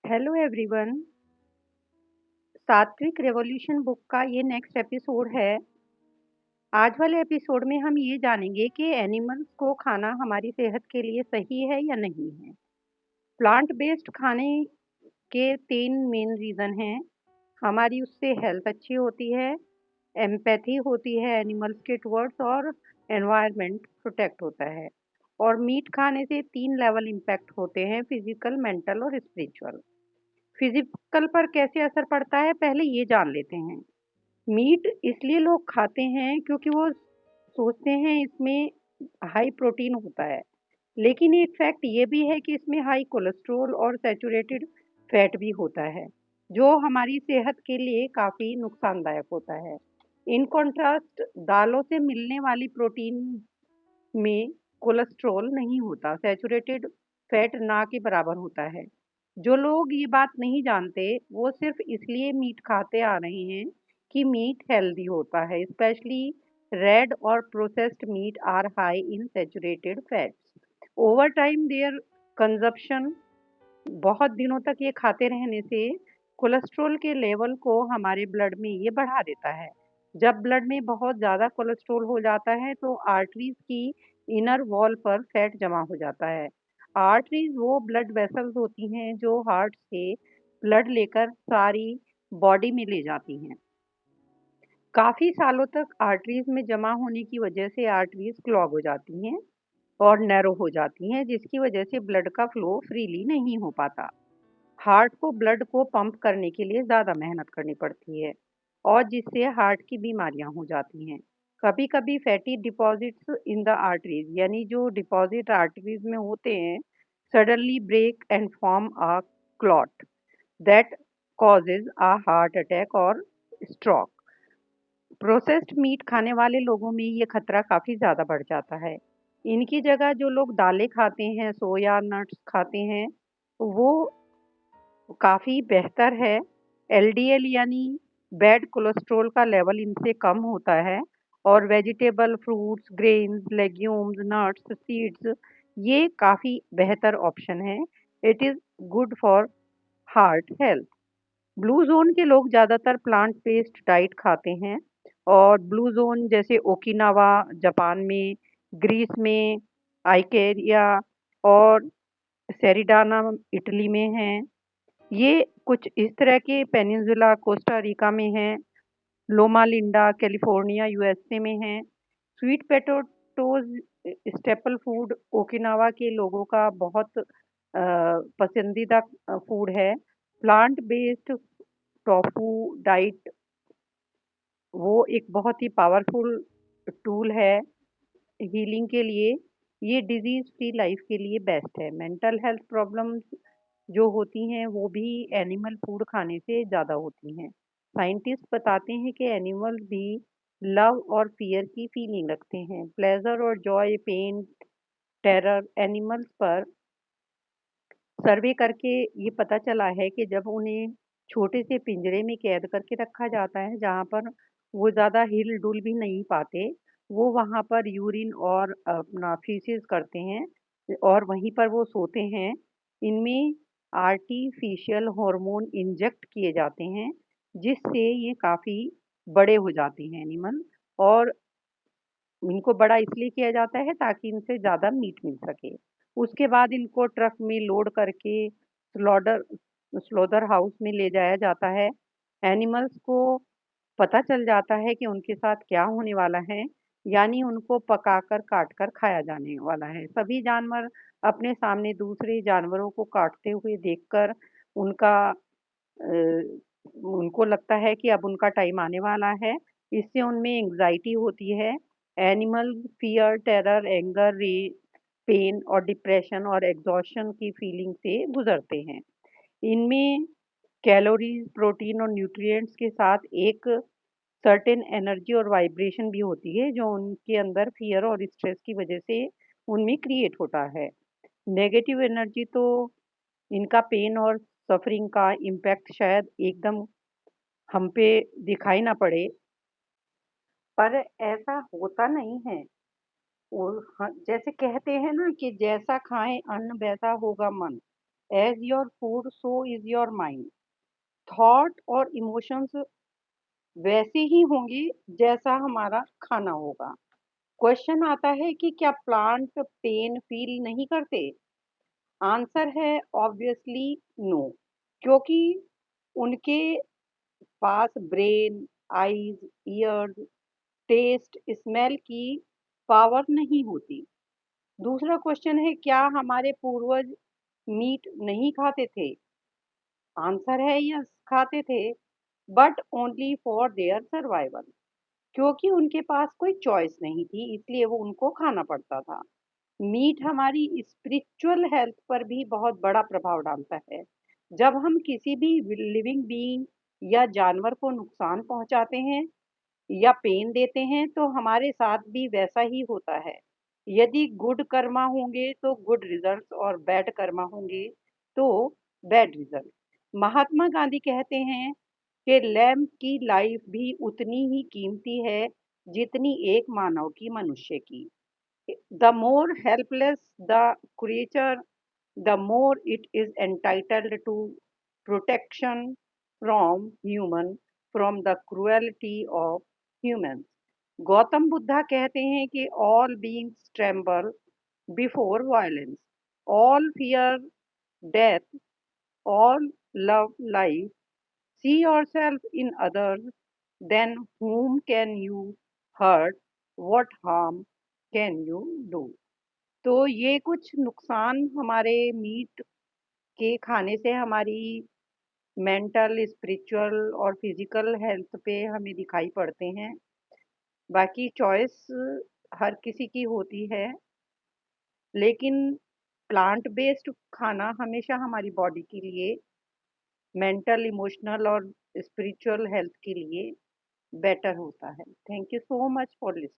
Hello everyone. सात्विक revolution book का ये नेक्स्ट एपिसोड है। आज वाले एपिसोड में हम ये जानेंगे कि एनिमल्स को खाना हमारी सेहत के लिए सही है या नहीं है। प्लांट बेस्ड खाने के तीन मेन रीज़न हैं। हमारी उससे हेल्थ अच्छी होती है, एम्पैथी होती है एनिमल्स के टुवर्ड्स, और एनवायरनमेंट प्रोटेक्ट होता है। और मीट खाने से तीन लेवल इम्पैक्ट होते हैं: फिजिकल, मेंटल और स्पिरिचुअल। फिजिकल पर कैसे असर पड़ता है, पहले ये जान लेते हैं। मीट इसलिए लोग खाते हैं क्योंकि वो सोचते हैं इसमें हाई प्रोटीन होता है, लेकिन एक फैक्ट ये भी है कि इसमें हाई कोलेस्ट्रॉल और सैचुरेटेड फैट भी होता है, जो हमारी सेहत के लिए काफ़ी नुकसानदायक होता है। इन कॉन्ट्रास्ट, दालों से मिलने वाली प्रोटीन में कोलेस्ट्रॉल नहीं होता, सैचुरेटेड फैट ना के बराबर होता है। जो लोग ये बात नहीं जानते, वो सिर्फ इसलिए मीट खाते आ रहे हैं कि मीट हेल्दी होता है। स्पेशली रेड और processed meat are high in saturated fats. Over time their consumption, बहुत दिनों तक ये खाते रहने से कोलेस्ट्रॉल के लेवल को हमारे ब्लड में ये बढ़ा देता है। जब ब्लड में बहुत ज़्यादा कोलेस्ट्रॉल हो जाता है तो आर्टरीज की इनर वॉल पर फैट जमा हो जाता है। आर्टरीज वो ब्लड वेसल्स होती हैं जो हार्ट से ब्लड लेकर सारी बॉडी में ले जाती हैं। काफ़ी सालों तक आर्टरीज में जमा होने की वजह से आर्टरीज क्लॉग हो जाती हैं और नैरो हो जाती हैं, जिसकी वजह से ब्लड का फ्लो फ्रीली नहीं हो पाता। हार्ट को ब्लड को पंप करने के लिए ज़्यादा मेहनत करनी पड़ती है, और जिससे हार्ट की बीमारियां हो जाती हैं। कभी कभी fatty deposits in the arteries, यानी जो डिपॉजिट आर्टरीज में होते हैं, suddenly break and form a clot that causes a heart attack और स्ट्रोक। प्रोसेस्ड मीट खाने वाले लोगों में ये खतरा काफ़ी ज़्यादा बढ़ जाता है। इनकी जगह जो लोग दालें खाते हैं, सोया नट्स खाते हैं, वो काफ़ी बेहतर है। एलडीएल यानी बैड कोलेस्ट्रॉल का लेवल इनसे कम होता है, और vegetable, fruits, grains, legumes, nuts, seeds ये काफ़ी बेहतर ऑप्शन है। It is good for heart health. Blue zone के लोग ज़्यादातर प्लांट बेस्ड डाइट खाते हैं, और ब्लू जोन जैसे ओकिनावा जापान में, ग्रीस में, आइकेरिया और सेरिडाना इटली में हैं। ये कुछ इस तरह के पेनिनसुला कोस्टा रिका में हैं, लोमा लिंडा कैलिफोर्निया यूएसए में हैं। Sweet potatoes staple food Okinawa के लोगों का बहुत पसंदीदा फूड है। प्लांट बेस्ड टोफू डाइट वो एक बहुत ही पावरफुल टूल है हीलिंग के लिए। ये डिजीज फ्री लाइफ के लिए बेस्ट है। मेंटल हेल्थ प्रॉब्लम्स जो होती हैं वो भी एनिमल फूड खाने से ज़्यादा होती हैं। साइंटिस्ट बताते हैं कि एनिमल्स भी लव और फियर की फीलिंग रखते हैं। प्लेजर और जॉय, पेन, टेरर। एनिमल्स पर सर्वे करके ये पता चला है कि जब उन्हें छोटे से पिंजरे में कैद करके रखा जाता है, जहाँ पर वो ज़्यादा हिल डुल भी नहीं पाते, वो वहाँ पर यूरिन और अपना फीसेस करते हैं, और वहीं पर वो सोते हैं। इनमें आर्टिफिशियल हार्मोन इंजेक्ट किए जाते हैं, जिससे ये काफ़ी बड़े हो जाते हैं एनिमल। और इनको बड़ा इसलिए किया जाता है ताकि इनसे ज़्यादा मीट मिल सके। उसके बाद इनको ट्रक में लोड करके स्लॉडर स्लोदर हाउस में ले जाया जाता है। एनिमल्स को पता चल जाता है कि उनके साथ क्या होने वाला है, यानी उनको पकाकर काटकर खाया जाने वाला है। सभी जानवर अपने सामने दूसरे जानवरों को काटते हुए देखकर उनका उनको लगता है कि अब उनका टाइम आने वाला है। इससे उनमें एंग्जाइटी होती है। Animal fear, terror, anger, pain और डिप्रेशन और एग्जॉशन की फीलिंग से गुजरते हैं। इनमें कैलोरीज, प्रोटीन और न्यूट्रिएंट्स के साथ एक सर्टेन एनर्जी और वाइब्रेशन भी होती है, जो उनके अंदर फियर और स्ट्रेस की वजह से उनमें क्रिएट होता है। नेगेटिव एनर्जी तो इनका पेन और सफरिंग का इम्पैक्ट शायद एकदम हम पे दिखाई ना पड़े, पर ऐसा होता नहीं है। और जैसे कहते हैं ना कि जैसा खाएं अन्न वैसा होगा मन। As your food so is your mind. Thought और इमोशंस वैसे ही होंगे जैसा हमारा खाना होगा। क्वेश्चन आता है कि क्या प्लांट पेन फील नहीं करते? आंसर है ऑब्वियसली नो, क्योंकि उनके पास brain, eyes, ears, taste, smell की पावर नहीं होती। दूसरा क्वेश्चन है, क्या हमारे पूर्वज मीट नहीं खाते थे? आंसर है यस, खाते थे, but only for their survival. क्योंकि उनके पास कोई चॉइस नहीं थी, इसलिए वो उनको खाना पड़ता था। मीट हमारी स्पिरिचुअल हेल्थ पर भी बहुत बड़ा प्रभाव डालता है। जब हम किसी भी लिविंग बीइंग या जानवर को नुकसान पहुंचाते हैं या पेन देते हैं, तो हमारे साथ भी वैसा ही होता है। यदि गुड कर्मा होंगे तो गुड रिजल्ट्स, और बैड कर्मा होंगे तो बैड रिजल्ट। महात्मा गांधी कहते हैं कि लैम्प की लाइफ भी उतनी ही कीमती है जितनी एक मानव की, मनुष्य की। The more helpless the creature, the more it is entitled to protection from the cruelty of humans. Gautam Buddha कहते हैं कि all beings tremble before violence, all fear death, all love life. See yourself in others, then whom can you hurt? What harm can you do? तो ये कुछ नुकसान हमारे meet के खाने से हमारी मेंटल, स्पिरिचुअल और फिजिकल हेल्थ पे हमें दिखाई पड़ते हैं। बाकी चॉइस हर किसी की होती है, लेकिन प्लांट बेस्ड खाना हमेशा हमारी बॉडी के लिए, मेंटल, इमोशनल और स्पिरिचुअल हेल्थ के लिए बेटर होता है। Thank you so much for listening.